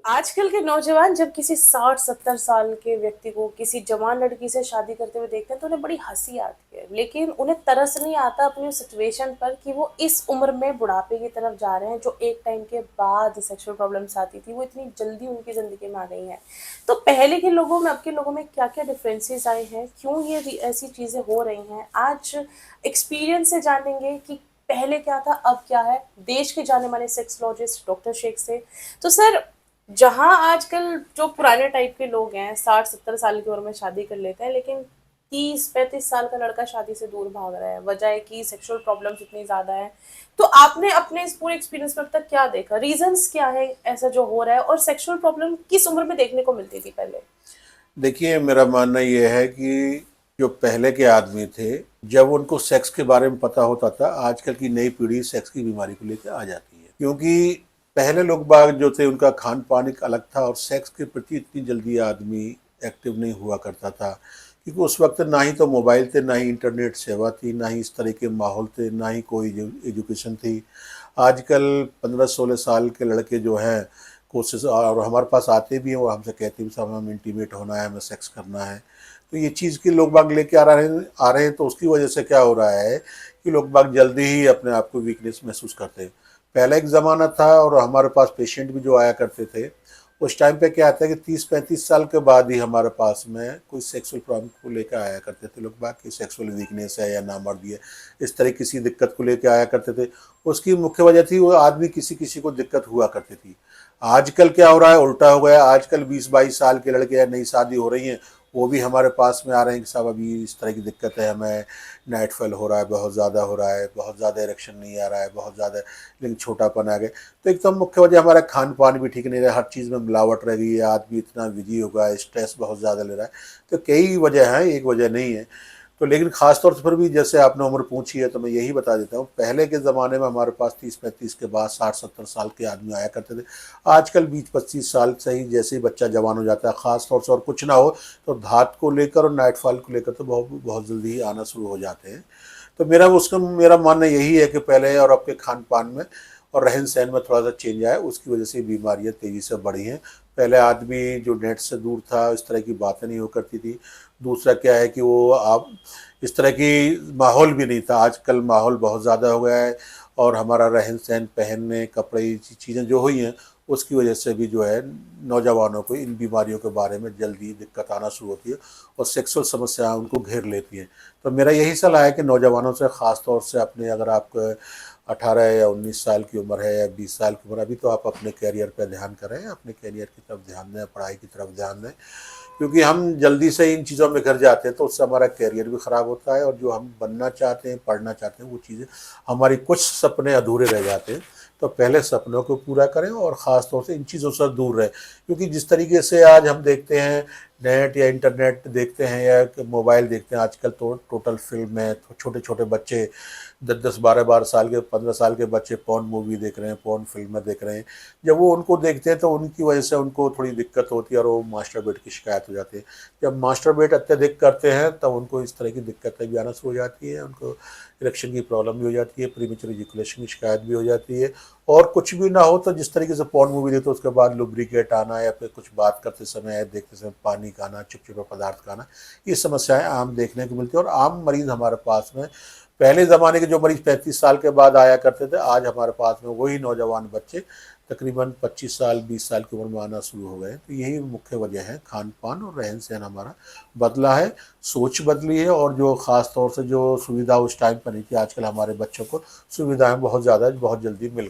आजकल के नौजवान जब किसी 60-70 साल के व्यक्ति को किसी जवान लड़की से शादी करते हुए देखते हैं तो उन्हें बड़ी हँसी आती है। लेकिन उन्हें तरस नहीं आता अपनी उस सिचुएशन पर कि वो इस उम्र में बुढ़ापे की तरफ जा रहे हैं, जो एक टाइम के बाद सेक्सुअल प्रॉब्लम्स आती थी, वो इतनी जल्दी उनकी ज़िंदगी में आ गई हैं। तो पहले के लोगों में, अब के लोगों में क्या-क्या डिफरेंसेस आए हैं? क्यों ये ऐसी चीज़ें हो रही हैं? आज एक्सपीरियंस से जानेंगे कि पहले क्या था, अब क्या है? देश के जाने-माने सेक्सोलॉजिस्ट डॉक्टर शेख से। तो सर, जहाँ आजकल जो पुराने टाइप के लोग हैं 60-70 साल की उम्र में शादी कर लेते हैं, लेकिन 30-35 साल का लड़का शादी से दूर भाग रहा है। वजह है कि सेक्सुअल प्रॉब्लम्स इतनी ज़्यादा है। तो आपने अपने इस पूरे एक्सपीरियंस में अब तक क्या देखा? रीज़न्स क्या है ऐसा जो हो रहा है, और सेक्सुअल प्रॉब्लम किस उम्र में देखने को मिलती थी पहले? देखिए, मेरा मानना ये है कि जो पहले के आदमी थे, जब उनको सेक्स के बारे में पता होता था, आजकल की नई पीढ़ी सेक्स की बीमारी को लेके आ जाती है। क्योंकि पहले लोग बाग जो थे उनका खान-पान एक अलग था और सेक्स के प्रति इतनी जल्दी आदमी एक्टिव नहीं हुआ करता था। क्योंकि उस वक़्त ना ही तो मोबाइल थे, ना ही इंटरनेट सेवा थी, ना ही इस तरह के माहौल थे, ना ही कोई एजुकेशन थी। आजकल 15-16 साल के लड़के जो हैं कोशिश और हमारे पास आते भी हैं, वो हमसे कहते भी साहब हमें इंटीमेट होना है, हमें सेक्स करना है। तो ये चीज़ कि लोग बाग लेके आ रहे हैं तो उसकी वजह से क्या हो रहा है कि लोग बाग जल्दी ही अपने आप को वीकनेस महसूस करते हैं। पहला एक ज़माना था और हमारे पास पेशेंट भी जो आया करते थे, उस टाइम पे क्या आता है कि 30-35 साल के बाद ही हमारे पास में कोई सेक्सुअल प्रॉब्लम को लेकर आया करते थे लोग बाग कि सेक्सुअल वीकनेस है या नामर्दी है, इस तरह किसी दिक्कत को लेकर आया करते थे। उसकी मुख्य वजह थी वो आदमी किसी किसी को दिक्कत हुआ करती थी। आजकल क्या हो रहा है, उल्टा हो गया। आजकल 20-22 साल के लड़के हैं, नई शादी हो रही हैं, वो भी हमारे पास में आ रहे हैं कि साहब अभी इस तरह की दिक्कत है, हमें नाइट फॉल हो रहा है, बहुत ज़्यादा हो रहा है, बहुत ज़्यादा इरेक्शन नहीं आ रहा है, बहुत ज़्यादा लेकिन छोटापन आ गया। तो एक तो मुख्य वजह हमारा खान पान भी ठीक नहीं रहा, हर चीज़ में मिलावट रह गई है, आदमी इतना बिजी हो गया है, स्ट्रेस बहुत ज़्यादा ले रहा है। तो कई वजह हैं, एक वजह नहीं है। तो लेकिन ख़ास तौर पर भी जैसे आपने उम्र पूछी है तो मैं यही बता देता हूँ, पहले के ज़माने में हमारे पास 30-35 के बाद 60-70 साल के आदमी आया करते थे। आजकल 20-25 साल से ही जैसे ही बच्चा जवान हो जाता है, ख़ास तौर से और कुछ ना हो तो धात को लेकर और नाइट फॉल को लेकर तो बहुत बहुत जल्दी ही आना शुरू हो जाते हैं। तो मेरा मानना यही है कि पहले और अब के खान पान में और रहन सहन में थोड़ा सा चेंज आया, उसकी वजह से बीमारियां तेज़ी से बढ़ी हैं। पहले आदमी जो नेट से दूर था, इस तरह की बातें नहीं हो करती थी। दूसरा क्या है कि वो आप इस तरह की माहौल भी नहीं था। आजकल माहौल बहुत ज़्यादा हो गया है और हमारा रहन सहन, पहनने कपड़े, ये चीज़ें जो हुई हैं उसकी वजह से भी जो है नौजवानों को इन बीमारियों के बारे में जल्दी दिक्कत आना शुरू होती है और सेक्सुअल समस्याएं उनको घेर लेती हैं। तो मेरा यही सलाह है कि नौजवानों से ख़ास तौर से अपने, अगर आप 18 या 19 साल की उम्र है या 20 साल की उम्र, अभी तो आप अपने करियर पर ध्यान करें, अपने करियर की तरफ ध्यान दें, पढ़ाई की तरफ ध्यान दें। क्योंकि हम जल्दी से इन चीज़ों में घिर जाते हैं तो उससे हमारा करियर भी ख़राब होता है और जो हम बनना चाहते हैं, पढ़ना चाहते हैं, वो चीज़ें, हमारी कुछ सपने अधूरे रह जाते हैं। तो पहले सपनों को पूरा करें और ख़ास तौर से इन चीज़ों से दूर रहें। क्योंकि जिस तरीके से आज हम देखते हैं, नेट या इंटरनेट देखते हैं या मोबाइल देखते हैं, आजकल तो टोटल फ़िल्म है, तो छोटे-छोटे बच्चे 10-10, 12-12 साल के, 15 साल के बच्चे पोर्न मूवी देख रहे हैं, पोर्न फ़िल्में देख रहे हैं। जब वो उनको देखते हैं तो उनकी वजह से उनको थोड़ी दिक्कत होती है और वो मास्टरबेट की शिकायत हो जाती है। जब मास्टरबेट अत्यधिक करते हैं तब उनको इस तरह की दिक्कतें भी आना शुरू हो जाती है, उनको इरेक्शन की प्रॉब्लम भी हो जाती है, प्रीमेच्योर इजैकुलेशन की शिकायत भी हो जाती है। और कुछ भी ना हो तो जिस तरीके से पोर्न मूवी देखते हो उसके बाद लुब्रिकेट आना या फिर कुछ बात करते समय, देखते समय पानी का आना, चिपचिपा पदार्थ का आना, ये समस्याएं आम देखने को मिलती है। और आम मरीज़ हमारे पास में, पहले ज़माने के जो मरीज़ 35 साल के बाद आया करते थे, आज हमारे पास में वही नौजवान बच्चे तकरीबन 25 साल 20 साल की उम्र में आना शुरू हो गए। तो यही मुख्य वजह है, खान पान और रहन सहन हमारा बदला है, सोच बदली है। और जो ख़ास तौर से जो सुविधा उस टाइम पर नहीं थी, आजकल हमारे बच्चों को सुविधाएं बहुत ज़्यादा बहुत जल्दी मिल